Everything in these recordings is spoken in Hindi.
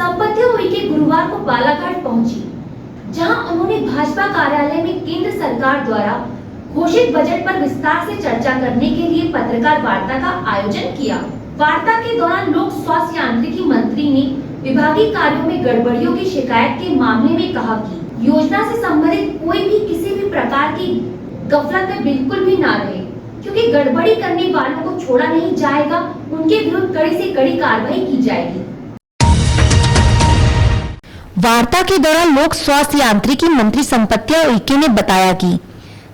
संपत्तियां उइके गुरुवार को बालाघाट पहुंची, जहां उन्होंने भाजपा कार्यालय में केंद्र सरकार द्वारा घोषित बजट पर विस्तार से चर्चा करने के लिए पत्रकार वार्ता का आयोजन किया। वार्ता के दौरान लोक स्वास्थ्य यांत्रिकी मंत्री ने विभागीय कार्यों में गड़बड़ियों की शिकायत के मामले में कहा कि योजना से संबंधित कोई भी किसी भी प्रकार की गफलत में बिल्कुल भी ना रहे, क्योंकि गड़बड़ी करने वालों को छोड़ा नहीं जाएगा, उनके विरुद्ध कड़ी से कड़ी कार्रवाई की जाएगी। वार्ता के दौरान लोक स्वास्थ्य यांत्रिकी मंत्री संपत्तियां उइके ने बताया कि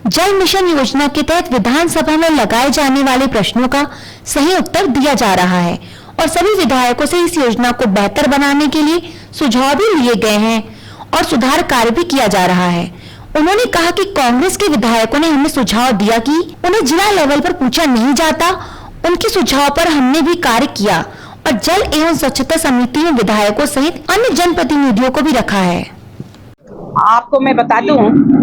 जल मिशन योजना के तहत विधानसभा में लगाए जाने वाले प्रश्नों का सही उत्तर दिया जा रहा है और सभी विधायकों से इस योजना को बेहतर बनाने के लिए सुझाव भी लिए गए हैं और सुधार कार्य भी किया जा रहा है। उन्होंने कहा कि कांग्रेस के विधायकों ने हमें सुझाव दिया कि उन्हें जिला लेवल पर पूछा नहीं जाता, उनके सुझाव पर हमने भी कार्य किया और जल एवं स्वच्छता समिति में विधायकों सहित अन्य जनप्रतिनिधियों को भी रखा है। आपको मैं बता दूं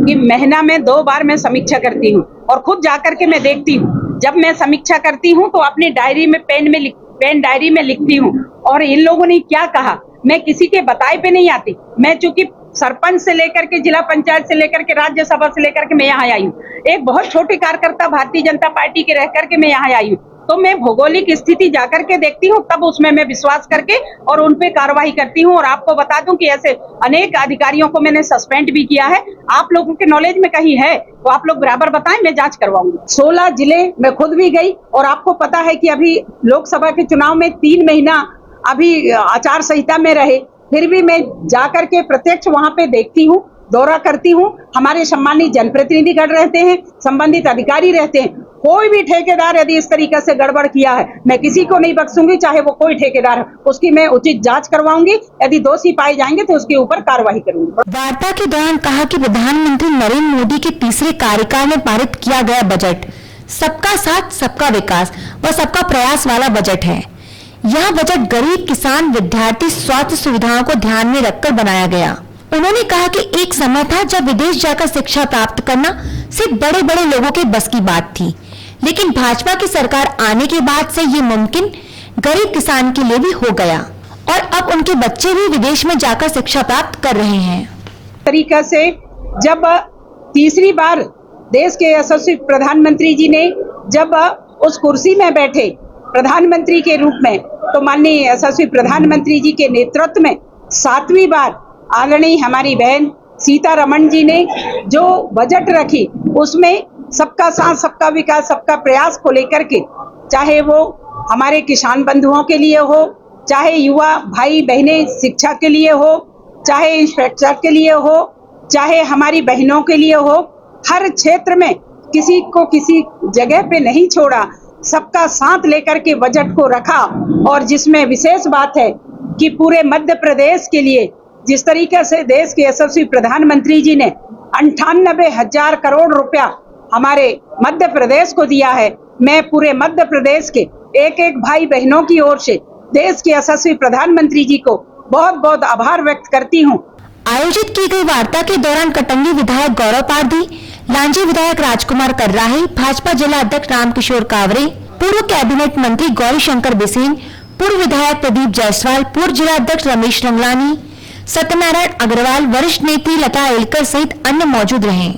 कि महीना में 2 बार मैं समीक्षा करती हूं और खुद जाकर के मैं देखती हूं। जब मैं समीक्षा करती हूं तो अपनी डायरी में पेन डायरी में लिखती हूं और इन लोगों ने क्या कहा मैं किसी के बताए पे नहीं आती। मैं चूंकि सरपंच से लेकर के जिला पंचायत से लेकर के राज्यसभा से लेकर के मैं यहाँ आई हूँ, एक बहुत छोटी कार्यकर्ता भारतीय जनता पार्टी के रह करके मैं यहाँ आई हूँ, तो मैं भौगोलिक स्थिति जाकर के देखती हूँ, तब उसमें मैं विश्वास करके और उन पे कार्रवाई करती हूँ। और आपको बता दूं कि ऐसे अनेक अधिकारियों को मैंने सस्पेंड भी किया है। आप लोगों के नॉलेज में कहीं है तो आप लोग बराबर बताएं, मैं जांच करवाऊंगी। 16 जिले मैं खुद भी गई और आपको पता है कि अभी लोकसभा के चुनाव में 3 महीना अभी आचार संहिता में रहे, फिर भी मैं जाकर के प्रत्यक्ष वहां पे देखती हूँ, दौरा करती हूँ। हमारे सम्मानित जनप्रतिनिधिगण रहते हैं, संबंधित अधिकारी रहते हैं। कोई भी ठेकेदार यदि इस तरीके से गड़बड़ किया है, मैं किसी को नहीं बख्शूंगी, चाहे वो कोई ठेकेदार है, उसकी मैं उचित जांच करवाऊंगी। यदि दोषी पाए जाएंगे तो उसके ऊपर कार्रवाई करूंगी। वार्ता के दौरान कहा कि प्रधानमंत्री नरेंद्र मोदी के तीसरे कार्यकाल में पारित किया गया बजट सबका साथ, सबका विकास व सबका प्रयास वाला बजट है। यह बजट गरीब, किसान, विद्यार्थी, स्वास्थ्य सुविधाओं को ध्यान में रखकर बनाया गया। उन्होंने कहा कि एक समय था जब विदेश जाकर शिक्षा प्राप्त करना सिर्फ बड़े बड़े लोगों के बस की बात थी, लेकिन भाजपा की सरकार आने के बाद से ये मुमकिन गरीब किसान के लिए भी हो गया और अब उनके बच्चे भी विदेश में जाकर शिक्षा प्राप्त कर रहे हैं। तरीका से जब तीसरी बार देश के यशस्वी प्रधानमंत्री जी ने जब उस कुर्सी में बैठे प्रधानमंत्री के रूप में, तो माननीय यशस्वी प्रधानमंत्री जी के नेतृत्व में 7वीं बार आदरणीय हमारी बहन सीतारमण जी ने जो बजट रखी, उसमें सबका साथ, सबका विकास, सबका प्रयास को लेकर के, चाहे वो हमारे किसान बंधुओं के लिए हो, चाहे युवा भाई बहनें शिक्षा के लिए हो, चाहे इंफ्रास्ट्रक्चर के लिए हो, चाहे हमारी बहनों के लिए हो, हर क्षेत्र में किसी को किसी जगह पे नहीं छोड़ा, सबका साथ लेकर के बजट को रखा। और जिसमें विशेष बात है कि पूरे मध्य प्रदेश के लिए जिस तरीके से देश के यशस्वी प्रधानमंत्री जी ने 98,000 करोड़ रुपया हमारे मध्य प्रदेश को दिया है, मैं पूरे मध्य प्रदेश के एक एक भाई बहनों की ओर से देश के यशस्वी प्रधानमंत्री जी को बहुत बहुत आभार व्यक्त करती हूँ। आयोजित की गई वार्ता के दौरान कटंगी विधायक गौरव पारधी, लांजी विधायक राजकुमार कर्राही, भाजपा जिला अध्यक्ष रामकिशोर कावरे, पूर्व कैबिनेट मंत्री गौरी शंकर बिसेन, पूर्व विधायक प्रदीप जायसवाल, पूर्व जिला अध्यक्ष रमेश रंगलानी, सत्यनारायण अग्रवाल, वरिष्ठ नेत्री लता एलकर सहित अन्य मौजूद रहे।